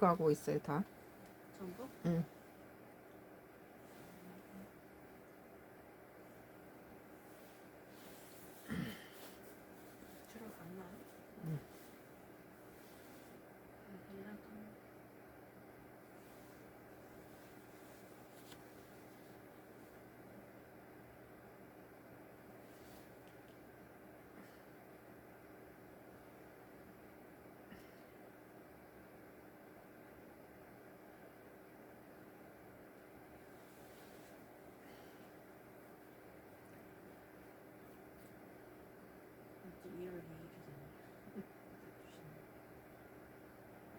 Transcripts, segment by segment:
들어가고 있어요, 다. 전부? 응. 들어갔나? 응. 이제 2월 2일이잖아.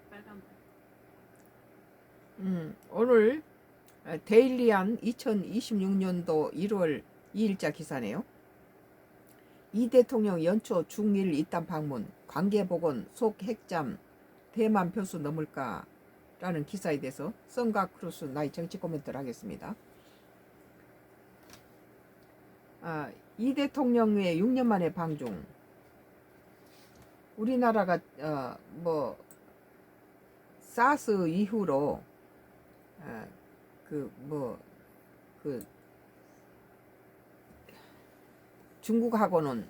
빨간 오늘 데일리안 2026년도 1월 2일자 기사네요. 이 대통령 연초 중일 이딴 방문, 관계복원 속 핵잠 대만 표수 넘을까? 라는 기사에 대해서 썬가 크루스 나의 정치 코멘트를 하겠습니다. 이 대통령의 6년 만에 방중. 우리나라가 사스 이후로 중국하고는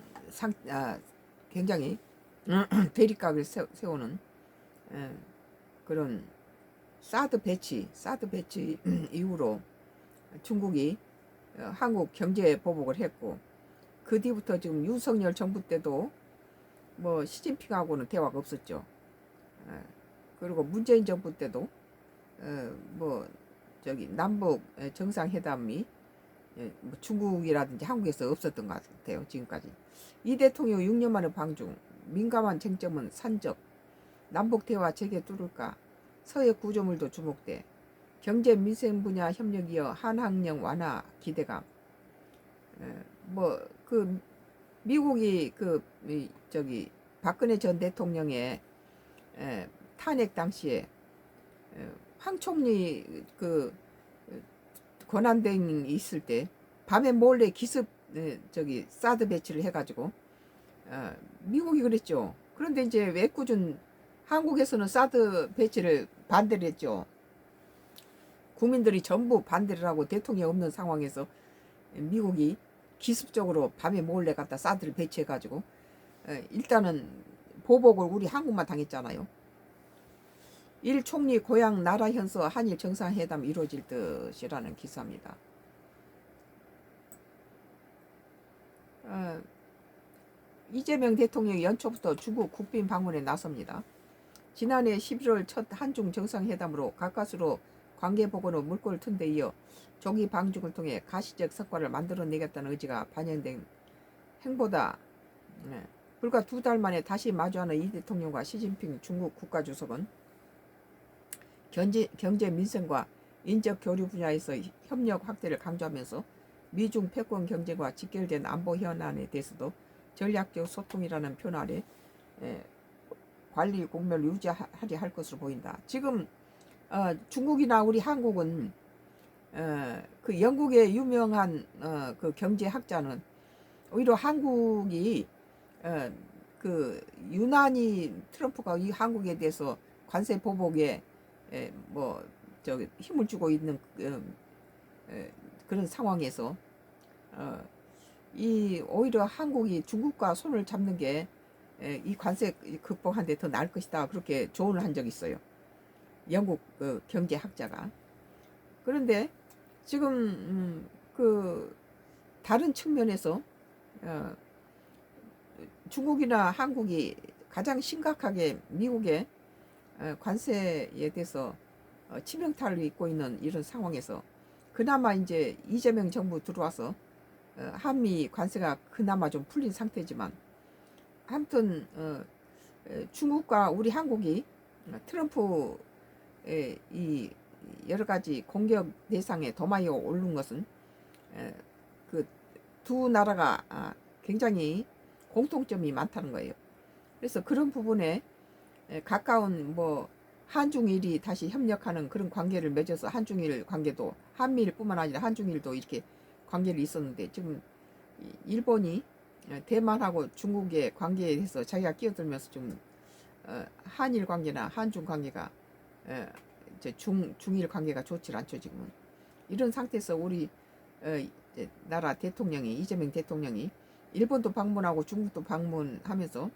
굉장히 대립각을 세우는 그런 사드 배치 이후로 중국이 한국 경제 보복을 했고, 그 뒤부터 지금 윤석열 정부 때도 뭐 시진핑하고는 대화가 없었죠. 그리고 문재인 정부 때도 남북 정상회담이 뭐 중국이라든지 한국에서 없었던 것 같아요, 지금까지. 이 대통령 6년 만에 방중. 민감한 쟁점은 산적, 남북 대화 재개 뚫을까, 서해 구조물도 주목돼. 경제 민생 분야 협력 이어 한학령 완화 기대감. 미국이 박근혜 전 대통령의 탄핵 당시에 황 총리 권한대행이 있을 때 밤에 몰래 기습 사드 배치를 해가지고 미국이 그랬죠. 그런데 이제 외국은 한국에서는 사드 배치를 반대를 했죠. 국민들이 전부 반대를 하고 대통령이 없는 상황에서 미국이 기습적으로 밤에 몰래 갖다 사드를 배치해가지고 일단은 보복을 우리 한국만 당했잖아요. 일 총리 고향 나라 현서 한일 정상회담 이루어질 듯이라는 기사입니다. 이재명 대통령이 연초부터 중국 국빈 방문에 나섭니다. 지난해 11월 첫 한중 정상회담으로 가까스로 관계복원의 물꼬를 튼 데 이어 조기 방중을 통해 가시적 성과를 만들어내겠다는 의지가 반영된 행보다 불과 2달 만에 다시 마주하는 이 대통령과 시진핑 중국 국가주석은 경제 민생과 인적 교류 분야에서 협력 확대를 강조하면서 미중 패권 경쟁과 직결된 안보 현안에 대해서도 전략적 소통이라는 표현 아래 관리 공멸을 유지하려 할 것으로 보인다. 지금 중국이나 우리 한국은 그 영국의 유명한 그 경제학자는 오히려 한국이 유난히 트럼프가 이 한국에 대해서 관세 보복에 힘을 주고 있는 그런 상황에서 오히려 한국이 중국과 손을 잡는 게 이 관세 극복하는 데 더 나을 것이다, 그렇게 조언을 한 적이 있어요, 영국 경제학자가. 그런데 지금 다른 측면에서 중국이나 한국이 가장 심각하게 미국의 관세에 대해서 치명타를 입고 있는 이런 상황에서 그나마 이제 이재명 정부 들어와서 한미 관세가 그나마 좀 풀린 상태지만, 아무튼 중국과 우리 한국이 트럼프의 이 여러 가지 공격 대상에 도마에 오른 것은 그 두 나라가 굉장히 공통점이 많다는 거예요. 그래서 그런 부분에 가까운 한중일이 다시 협력하는 그런 관계를 맺어서, 한중일 관계도 한미일뿐만 아니라 한중일도 이렇게 관계를 있었는데, 지금 일본이 대만하고 중국의 관계에 대해서 자기가 끼어들면서 좀 한일 관계나 한중 관계가 이제 중일 관계가 좋지 않죠 지금은. 이런 상태에서 우리 이제 나라 대통령이 이재명 대통령이 일본도 방문하고 중국도 방문하면서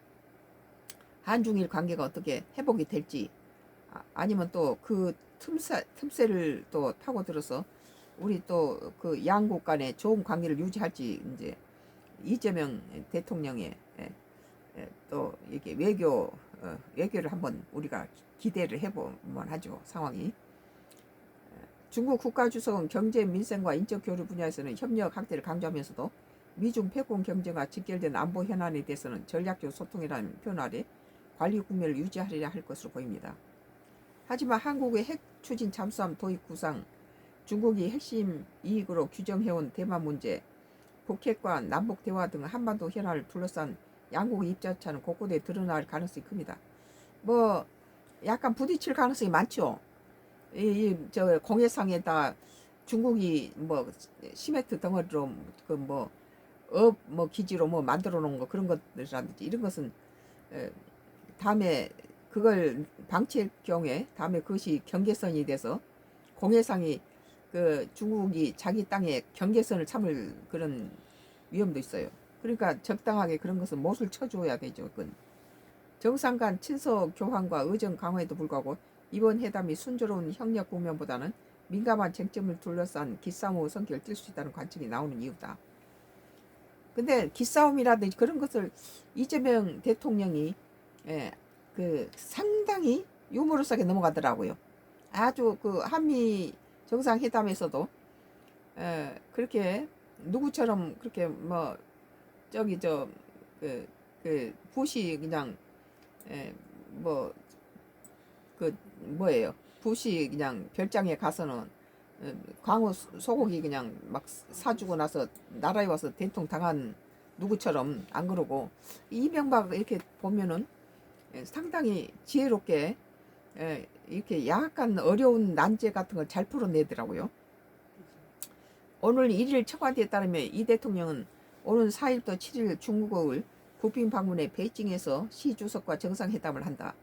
한중일 관계가 어떻게 회복이 될지 아니면 또 그 틈새를 또 파고들어서 우리 또 그 양국 간에 좋은 관계를 유지할지 이제 이재명 대통령의 또 이렇게 외교를 한번 우리가 기대를 해보면 하죠. 상황이. 중국 국가주석은 경제, 민생과 인적 교류 분야에서는 협력 확대를 강조하면서도 미중 패권 경쟁과 직결된 안보 현안에 대해서는 전략적 소통이라는 표현 아래 관리 국면을 유지하리라 할 것으로 보입니다. 하지만 한국의 핵 추진 잠수함 도입 구상, 중국이 핵심 이익으로 규정해온 대만 문제, 북핵과 남북 대화 등 한반도 현안을 둘러싼 양국의 입장차는 곳곳에 드러날 가능성이 큽니다. 뭐 약간 부딪힐 가능성이 많죠. 저 공해상에다 중국이 뭐 시멘트 덩어리로 뭐 기지로 뭐 만들어 놓은 거 그런 것들이라든지 이런 것은 다음에 그걸 방치할 경우에 다음에 그것이 경계선이 돼서 공해상이 그 중국이 자기 땅에 경계선을 참을 그런 위험도 있어요. 그러니까 적당하게 그런 것은 못을 쳐줘야 되죠. 그건. 정상 간 친서 교환과 의정 강화에도 불구하고 이번 회담이 순조로운 협력 국면보다는 민감한 쟁점을 둘러싼 기싸움의 성격을 띨 수 있다는 관측이 나오는 이유다. 근데 기싸움이라든지 그런 것을 이재명 대통령이 그 상당히 유머러스하게 넘어가더라고요. 아주 그 한미 정상회담에서도 그렇게 누구처럼 그렇게 뭐 저기 그 부시 그냥 뭐 그 뭐예요? 부시 그냥 별장에 가서는 광어 소고기 그냥 막 사주고 나서 나라에 와서 된통 당한 누구처럼 안 그러고 이명박 이렇게 보면은 상당히 지혜롭게 이렇게 약간 어려운 난제 같은 걸 잘 풀어내더라고요. 오늘 1일 청와대에 따르면 이 대통령은 오는 4일부터 7일 중국을 국빈 방문해 베이징에서 시 주석과 정상회담을 한다.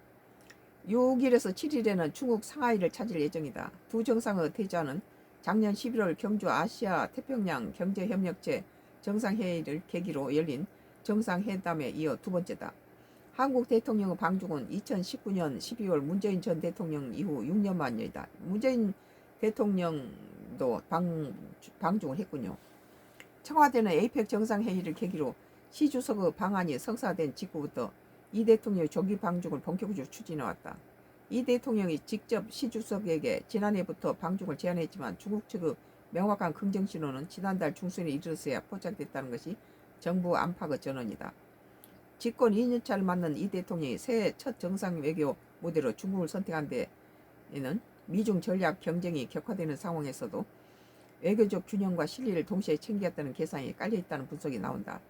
6일에서 7일에는 중국 상하이를 찾을 예정이다. 두 정상의 대자는 작년 11월 경주 아시아 태평양 경제협력체 정상회의를 계기로 열린 정상회담에 이어 두 번째다. 한국 대통령의 방중은 2019년 12월 문재인 전 대통령 이후 6년 만이다. 문재인 대통령도 방중을 했군요. 청와대는 에이펙 정상회의를 계기로 시 주석의 방한이 성사된 직후부터 이 대통령의 조기 방중을 본격적으로 추진해왔다. 이 대통령이 직접 시 주석에게 지난해부터 방중을 제안했지만 중국 측의 명확한 긍정 신호는 지난달 중순에 이르러서야 포착됐다는 것이 정부 안팎의 전언이다. 집권 2년차를 맞는 이 대통령이 새해 첫 정상 외교 무대로 중국을 선택한 데에는 미중 전략 경쟁이 격화되는 상황에서도 외교적 균형과 실리를 동시에 챙겼다는 계산이 깔려있다는 분석이 나온다.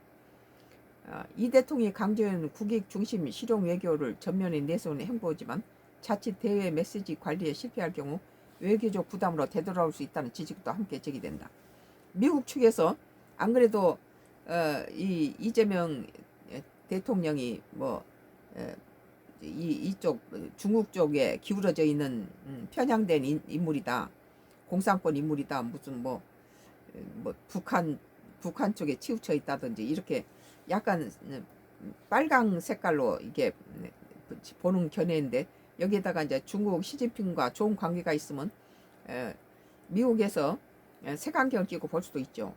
이 대통령이 강조한 국익 중심 실용 외교를 전면에 내세우는 행보지만 자칫 대외 메시지 관리에 실패할 경우 외교적 부담으로 되돌아올 수 있다는 지적도 함께 제기된다. 미국 측에서 안 그래도 이 이재명 대통령이 뭐 이쪽 중국 쪽에 기울어져 있는 편향된 인물이다, 공산권 인물이다, 무슨 뭐 북한 쪽에 치우쳐 있다든지 이렇게 약간 빨강 색깔로 이게 보는 견해인데 여기에다가 이제 중국 시진핑과 좋은 관계가 있으면 미국에서 색안경을 끼고 볼 수도 있죠.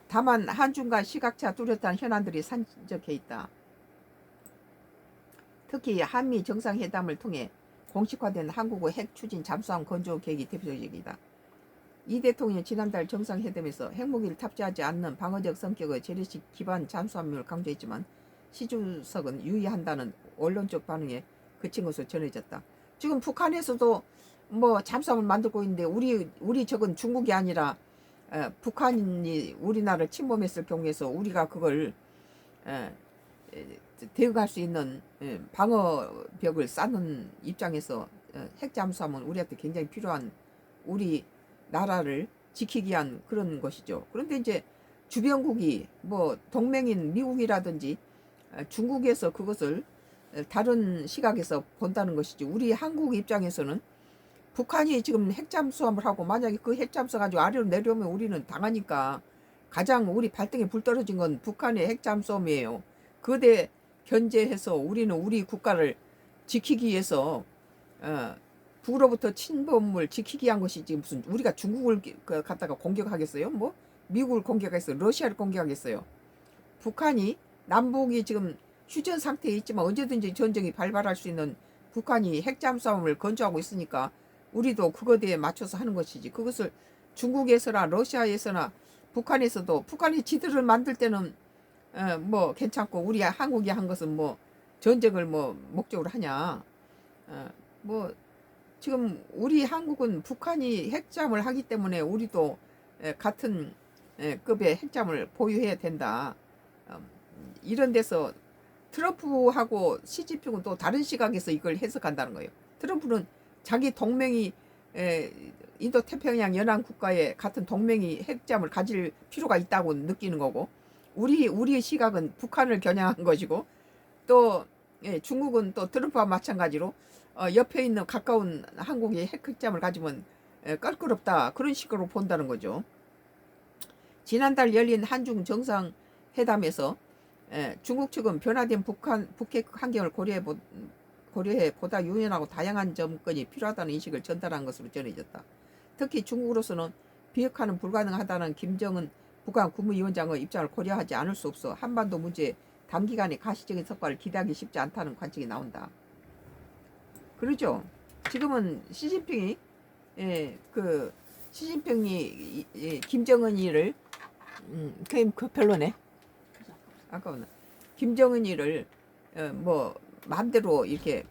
다만 한중 간 시각차 뚜렷한 현안들이 산적해 있다. 특히 한미 정상회담을 통해 공식화된 한국의 핵 추진 잠수함 건조 계획이 대표적이다. 이 대통령이 지난달 정상회담에서 핵무기를 탑재하지 않는 방어적 성격의 재래식 기반 잠수함을 강조했지만 시 주석은 유의한다는 언론적 반응에 그친 것으로 전해졌다. 지금 북한에서도 뭐 잠수함을 만들고 있는데 우리 적은 중국이 아니라 북한이 우리나라를 침범했을 경우에서 우리가 그걸 대응할 수 있는 방어벽을 쌓는 입장에서 핵 잠수함은 우리한테 굉장히 필요한 우리 나라를 지키기 위한 그런 것이죠. 그런데 이제 주변국이 뭐 동맹인 미국이라든지 중국에서 그것을 다른 시각에서 본다는 것이지. 우리 한국 입장에서는 북한이 지금 핵잠수함을 하고 만약에 그 핵잠수 가지고 아래로 내려오면 우리는 당하니까 가장 우리 발등에 불 떨어진 건 북한의 핵잠수함이에요. 그대 견제해서 우리는 우리 국가를 지키기 위해서 북으로부터 침범을 지키기 위한 것이지 무슨 우리가 중국을 갖다가 공격하겠어요? 뭐 미국을 공격하겠어요? 러시아를 공격하겠어요? 북한이 남북이 지금 휴전 상태에 있지만 언제든지 전쟁이 발발할 수 있는 북한이 핵잠수함을 건조하고 있으니까 우리도 그거에 맞춰서 하는 것이지. 그것을 중국에서나 러시아에서나 북한에서도 북한이 지들을 만들 때는 뭐 괜찮고 우리 한국이 한 것은 뭐 전쟁을 뭐 목적으로 하냐. 뭐 지금 우리 한국은 북한이 핵잠을 하기 때문에 우리도 같은 급의 핵잠을 보유해야 된다. 이런 데서 트럼프하고 시진핑은 또 다른 시각에서 이걸 해석한다는 거예요. 트럼프는 자기 동맹이 인도 태평양 연안 국가에 같은 동맹이 핵잠을 가질 필요가 있다고 느끼는 거고, 우리의 시각은 북한을 겨냥한 것이고, 또 중국은 또 트럼프와 마찬가지로 옆에 있는 가까운 한국이 핵잠을 가지면 껄끄럽다, 그런 식으로 본다는 거죠. 지난달 열린 한중 정상회담에서 중국 측은 변화된 북핵 환경을 고려해 보다 유연하고 다양한 접근이 필요하다는 인식을 전달한 것으로 전해졌다. 특히 중국으로서는 비핵화는 불가능하다는 김정은 북한 국무위원장의 입장을 고려하지 않을 수 없어 한반도 문제에 단기간에 가시적인 성과를 기대하기 쉽지 않다는 관측이 나온다. 그러죠. 지금은 시진핑이 김정은이를 그 별로네. 아까우나 김정은이를 뭐 마음대로 이렇게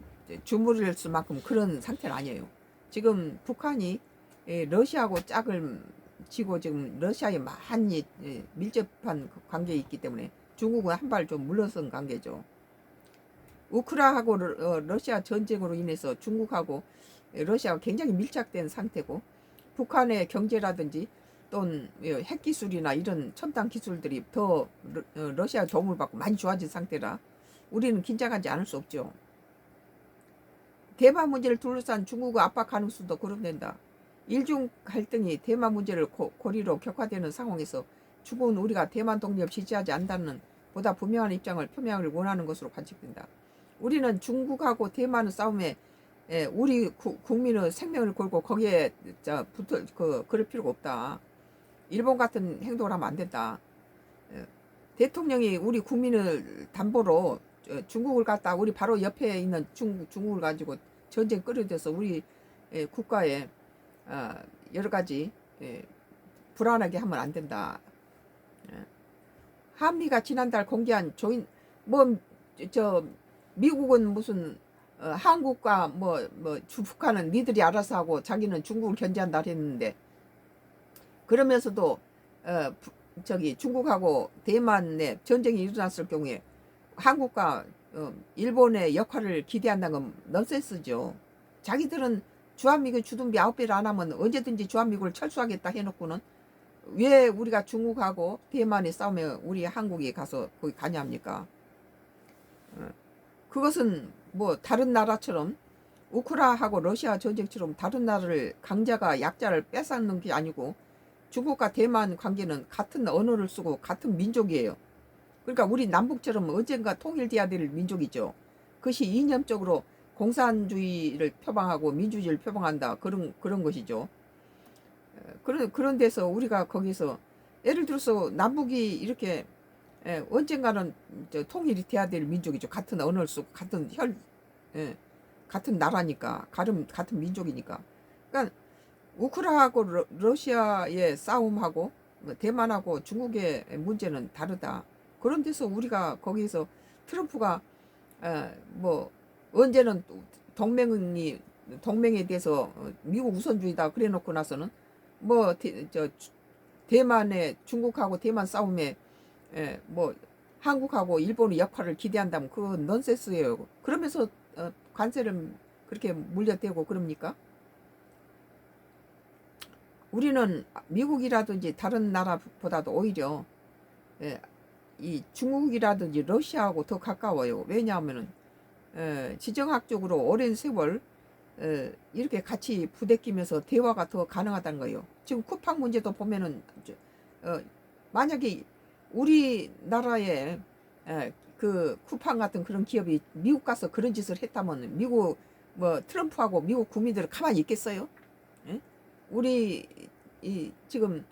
주무를 수만큼 그런 상태는 아니에요. 지금 북한이 러시아하고 짝을 지고 지금 러시아에 많이 밀접한 관계에 있기 때문에 중국은 한 발 좀 물러선 관계죠. 우크라하고 러시아 전쟁으로 인해서 중국하고 러시아가 굉장히 밀착된 상태고, 북한의 경제라든지 또는 핵기술이나 이런 첨단 기술들이 더 러시아 도움을 받고 많이 좋아진 상태라 우리는 긴장하지 않을 수 없죠. 대만 문제를 둘러싼 중국의 압박 가능성도 거론된다. 일중 갈등이 대만 문제를 고리로 격화되는 상황에서 중국은 우리가 대만 독립을 지지하지 않는다는 보다 분명한 입장을 표명을 원하는 것으로 관측된다. 우리는 중국하고 대만의 싸움에 우리 국민의 생명을 걸고 거기에 그럴 필요가 없다. 일본 같은 행동을 하면 안 된다. 대통령이 우리 국민을 담보로 중국을 갖다 우리 바로 옆에 있는 중국을 가지고 전쟁 끌어들여서 우리 국가에 여러 가지 불안하게 하면 안 된다. 한미가 지난달 공개한 조인 미국은 무슨 한국과 북한은 니들이 알아서 하고 자기는 중국을 견제한다 했는데, 그러면서도 중국하고 대만에 전쟁이 일어났을 경우에 한국과 일본의 역할을 기대한다는 건 넌센스죠. 자기들은 주한미군 주둔비 9배를 안 하면 언제든지 주한미군을 철수하겠다 해놓고는 왜 우리가 중국하고 대만의 싸움에 우리 한국이 가서 거기 가냐합니까? 그것은 뭐 다른 나라처럼 우크라하고 러시아 전쟁처럼 다른 나라를 강자가 약자를 뺏어놓는 게 아니고, 중국과 대만 관계는 같은 언어를 쓰고 같은 민족이에요. 그러니까 우리 남북처럼 언젠가 통일돼야 될 민족이죠. 그것이 이념적으로 공산주의를 표방하고 민주주의를 표방한다, 그런 것이죠. 그런 데서 우리가 거기서 예를 들어서 남북이 이렇게 언젠가는 통일이 돼야 될 민족이죠. 같은 언어를 쓰고 같은 나라니까, 같은 민족이니까. 그러니까 우크라하고 러시아의 싸움하고 대만하고 중국의 문제는 다르다. 그런 데서 우리가 거기서 트럼프가 언제는 동맹에 대해서 미국 우선주의다 그래놓고 나서는 대만의 중국하고 대만 싸움에 한국하고 일본의 역할을 기대한다면 그건 넌센스예요. 그러면서 관세를 그렇게 물려대고 그럽니까? 우리는 미국이라든지 다른 나라보다도 오히려 이 중국이라든지 러시아하고 더 가까워요. 왜냐하면은 지정학적으로 오랜 세월 이렇게 같이 부대끼면서 대화가 더 가능하다는 거예요. 지금 쿠팡 문제도 보면은 만약에 우리나라에 그 쿠팡 같은 그런 기업이 미국 가서 그런 짓을 했다면 미국 뭐 트럼프하고 미국 국민들은 가만히 있겠어요? 예? 우리 지금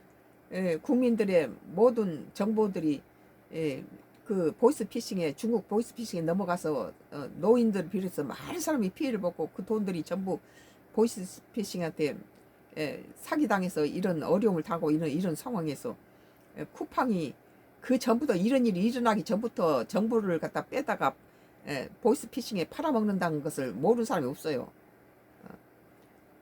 국민들의 모든 정보들이 그 보이스피싱에 중국 보이스피싱에 넘어가서 노인들 비롯해서 많은 사람이 피해를 받고 그 돈들이 전부 보이스피싱한테 사기당해서 이런 어려움을 당하고 이런 상황에서 쿠팡이 그 전부터 이런 일이 일어나기 전부터 정보를 갖다 빼다가 보이스피싱에 팔아먹는다는 것을 모르는 사람이 없어요.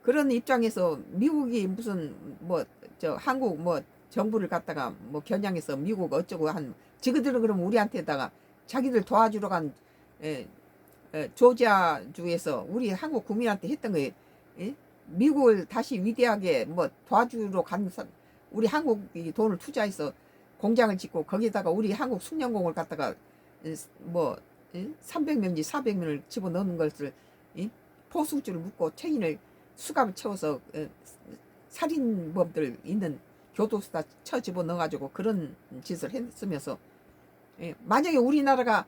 그런 입장에서 미국이 무슨 뭐 저 한국 뭐 정부를 갖다가 뭐 겨냥해서 미국 어쩌고 한 지그들은 그럼 우리한테다가 자기들 도와주러 간 조지아주에서 우리 한국 국민한테 했던 거예요. 예? 미국을 다시 위대하게 뭐 도와주러 간 우리 한국이 돈을 투자해서 공장을 짓고 거기다가 우리 한국 숙련공을 갖다가 뭐 300명인지 400명을 집어넣는 것을 포승줄을 묶고 체인을 수갑을 채워서 살인범들 있는 교도소다 쳐 집어넣어가지고 그런 짓을 했으면서 만약에 우리나라가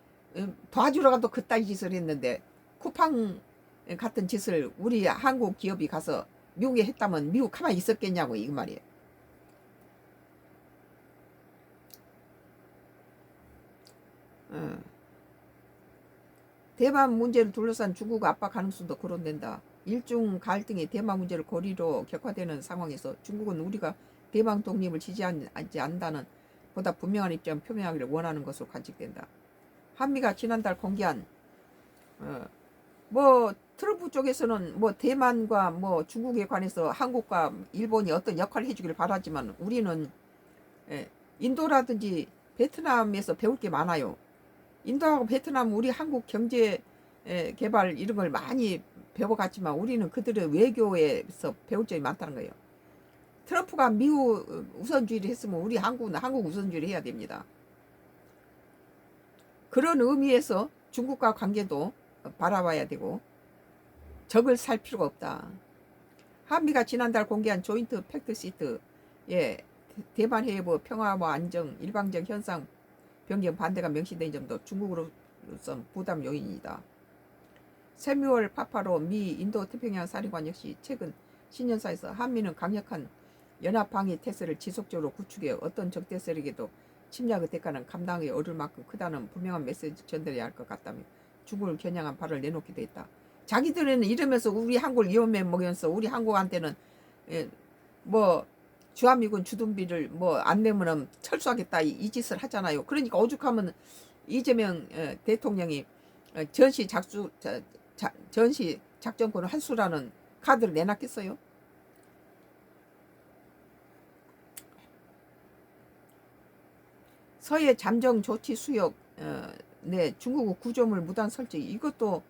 도와주러 가도 그따위 짓을 했는데 쿠팡 같은 짓을 우리 한국 기업이 가서 미국에 했다면 미국 가만히 있었겠냐고 이 말이에요. 대만 문제를 둘러싼 중국 압박 가능성도 거론된다. 일중 갈등이 대만 문제를 고리로 격화되는 상황에서 중국은 우리가 대만 독립을 지지하지 않는다는 보다 분명한 입장을 표명하기를 원하는 것으로 관측된다. 한미가 지난달 공개한 뭐 트럼프 쪽에서는 뭐 대만과 뭐 중국에 관해서 한국과 일본이 어떤 역할을 해주길 바라지만 우리는 인도라든지 베트남에서 배울 게 많아요. 인도하고 베트남 우리 한국 경제 개발 이런 걸 많이 배워갔지만 우리는 그들의 외교에서 배울 점이 많다는 거예요. 트럼프가 미국 우선주의를 했으면 우리 한국은 한국 우선주의를 해야 됩니다. 그런 의미에서 중국과 관계도 바라봐야 되고 적을 살 필요가 없다. 한미가 지난달 공개한 조인트 팩트시트에 대만 해협의 평화와 안정, 일방적 현상 변경 반대가 명시된 점도 중국으로선 부담 요인이다. 세뮤얼 파파로 미 인도 태평양 사령관 역시 최근 신년사에서 한미는 강력한 연합 방위 태세를 지속적으로 구축해 어떤 적대 세력에도 침략의 대가는 감당하기 어려울 만큼 크다는 분명한 메시지 전달해야 할 것 같다며 중국을 겨냥한 발을 내놓기도 했다. 자기들은 이러면서 우리 한국을 위험에 먹여서 우리 한국한테는 뭐 주한미군 주둔비를 뭐 안 내면은 철수하겠다 이 짓을 하잖아요. 그러니까 오죽하면 이재명 대통령이 전시 작전권을 한수라는 카드를 내놨겠어요? 서해 잠정 조치 수역 네 중국 구조물 무단 설치 이것도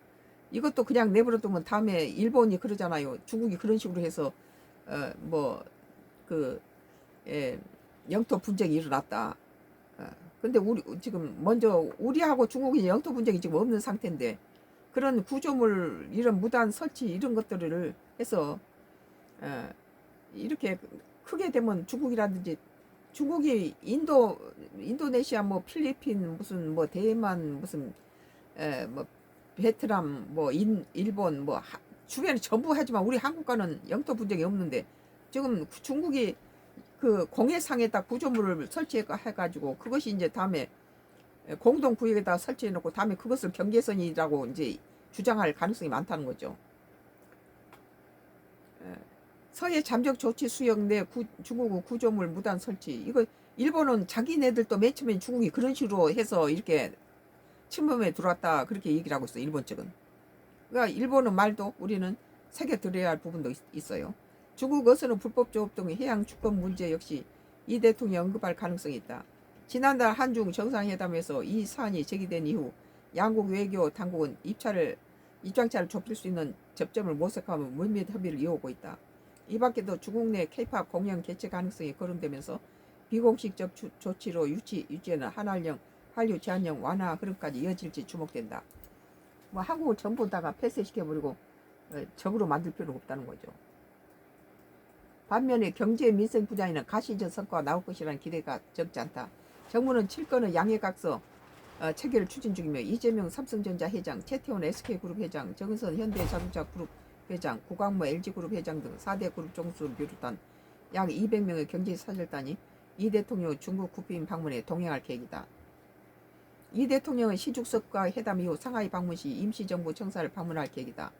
그냥 내버려두면 다음에 일본이 그러잖아요. 중국이 그런 식으로 해서 뭐그 영토 분쟁이 일어났다. 근데 우리 지금 먼저 우리하고 중국이 영토 분쟁이 지금 없는 상태인데 그런 구조물 이런 무단 설치 이런 것들을 해서 이렇게 크게 되면 중국이 인도네시아 뭐 필리핀 무슨 뭐 대만 무슨 뭐 베트남 뭐 일본 뭐 주변에 전부 하지만 우리 한국과는 영토 분쟁이 없는데 지금 중국이 그 공해상에다 구조물을 설치해가지고 그것이 이제 다음에 공동구역에다 설치해놓고 다음에 그것을 경계선이라고 이제 주장할 가능성이 많다는 거죠. 서해 잠적 조치 수역 내 중국 구조물 무단 설치 이거 일본은 자기네들도 맨 처음에 중국이 그런 식으로 해서 이렇게 침범에 들어왔다 그렇게 얘기를 하고 있어 일본 측은. 그러니까 일본은 말도 우리는 새겨 들어야 할 부분도 있어요. 중국 어선의 불법 조업 등의 해양 주권 문제 역시 이 대통령이 언급할 가능성이 있다. 지난달 한중 정상회담에서 이 사안이 제기된 이후 양국 외교 당국은 입장차를 좁힐 수 있는 접점을 모색하며 물밑 협의를 이어오고 있다. 이 밖에도 중국 내 K-팝 공연 개최 가능성이 거론되면서 비공식적 조치로 유치하는 한한령, 한류 제한령 완화 흐름까지 이어질지 주목된다. 뭐 한국을 전부 다가 폐쇄시켜버리고 적으로 만들 필요가 없다는 거죠. 반면에 경제 민생 분야에는 가시적 성과가 나올 것이라는 기대가 적지 않다. 정부는 7건의 양해각서 체결을 추진 중이며 이재명 삼성전자 회장, 최태원 SK그룹 회장, 정은선 현대자동차그룹 회장, 구광모 LG그룹 회장 등 4대 그룹 총수를 비롯한 약 200명의 경제사절단이 이 대통령 중국 국빈 방문에 동행할 계획이다. 이 대통령은 시주석과 회담 이후 상하이 방문 시 임시정부 청사를 방문할 계획이다.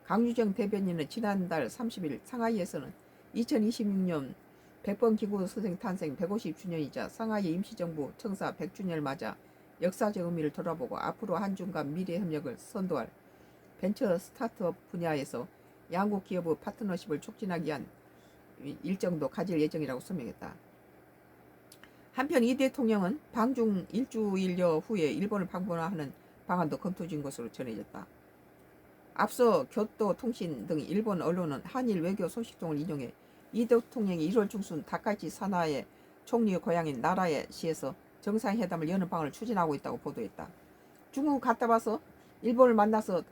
강유정 대변인은 지난달 30일 상하이에서는 2026년 백번 기구 선생 탄생 150주년이자 상하이 임시정부 청사 100주년을 맞아 역사적 의미를 돌아보고 앞으로 한중 간 미래 협력을 선도할 벤처 스타트업 분야에서 양국 기업의 파트너십을 촉진하기 위한 일정도 가질 예정이라고 설명했다. 한편 이 대통령은 방중 일주일여 후에 일본을 방문하는 방안도 검토 중인 것으로 전해졌다. 앞서 교토통신 등 일본 언론은 한일 외교 소식통을 인용해 이 대통령이 1월 중순 다카이치 사나의 총리의 고향인 나라의 시에서 정상회담을 여는 방안을 추진하고 있다고 보도했다. 중국 갔다 와서 일본을 만나서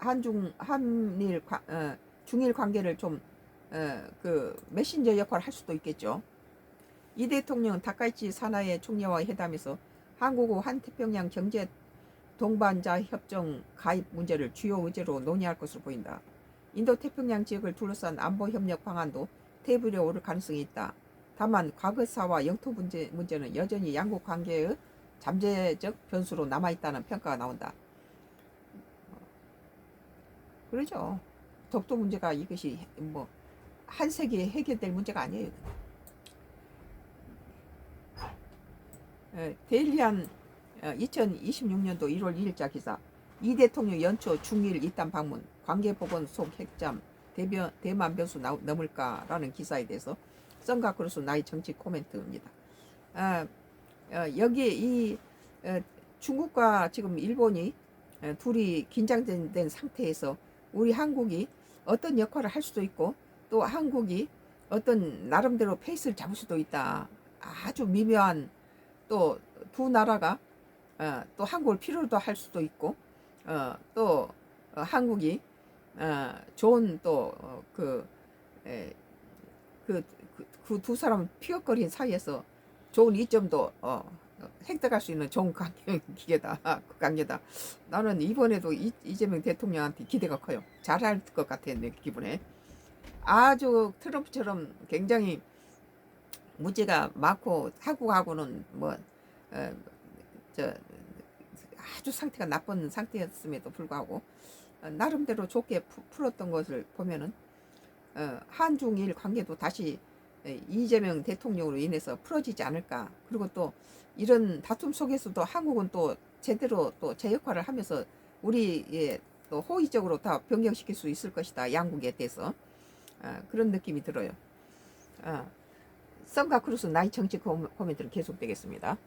중일 관계를 좀 메신저 역할을 할 수도 있겠죠. 이 대통령은 다카이치 사나의 총리와의 회담에서 한국의 한태평양 경제 동반자 협정 가입 문제를 주요 의제로 논의할 것으로 보인다. 인도 태평양 지역을 둘러싼 안보 협력 방안도 테이블에 오를 가능성이 있다. 다만 과거사와 영토 문제는 여전히 양국 관계의 잠재적 변수로 남아있다는 평가가 나온다. 그러죠. 독도 문제가 이것이 뭐 한 세기에 해결될 문제가 아니에요. 데일리한 2026년도 1월 2일자 기사. 이 대통령 연초 중일 이딴 방문 관계법원 속 핵잠 대만 변수 넘을까라는 기사에 대해서 썬가 크루스 나의 정치 코멘트입니다. 여기에 이 중국과 지금 일본이 둘이 긴장된 상태에서 우리 한국이 어떤 역할을 할 수도 있고 또 한국이 어떤 나름대로 페이스를 잡을 수도 있다. 아주 미묘한 또 두 나라가 또 한국을 필요로 할 수도 있고 또 한국이 좋은 또 그 두 사람 피어거린 사이에서 좋은 이점도 획득할 수 있는 좋은 관계다. 나는 이번에도 이재명 대통령한테 기대가 커요. 잘할 것 같아 내 기분에. 아주 트럼프처럼 굉장히 문제가 많고 한국하고는 아주 상태가 나쁜 상태였음에도 불구하고 나름대로 좋게 풀었던 것을 보면은 한중일 관계도 다시 이재명 대통령으로 인해서 풀어지지 않을까. 그리고 또 이런 다툼 속에서도 한국은 또 제대로 또 제 역할을 하면서 우리 또 호의적으로 다 변경시킬 수 있을 것이다. 양국에 대해서 그런 느낌이 들어요. 썬가 크루스 나이 정치 코멘트는 계속되겠습니다.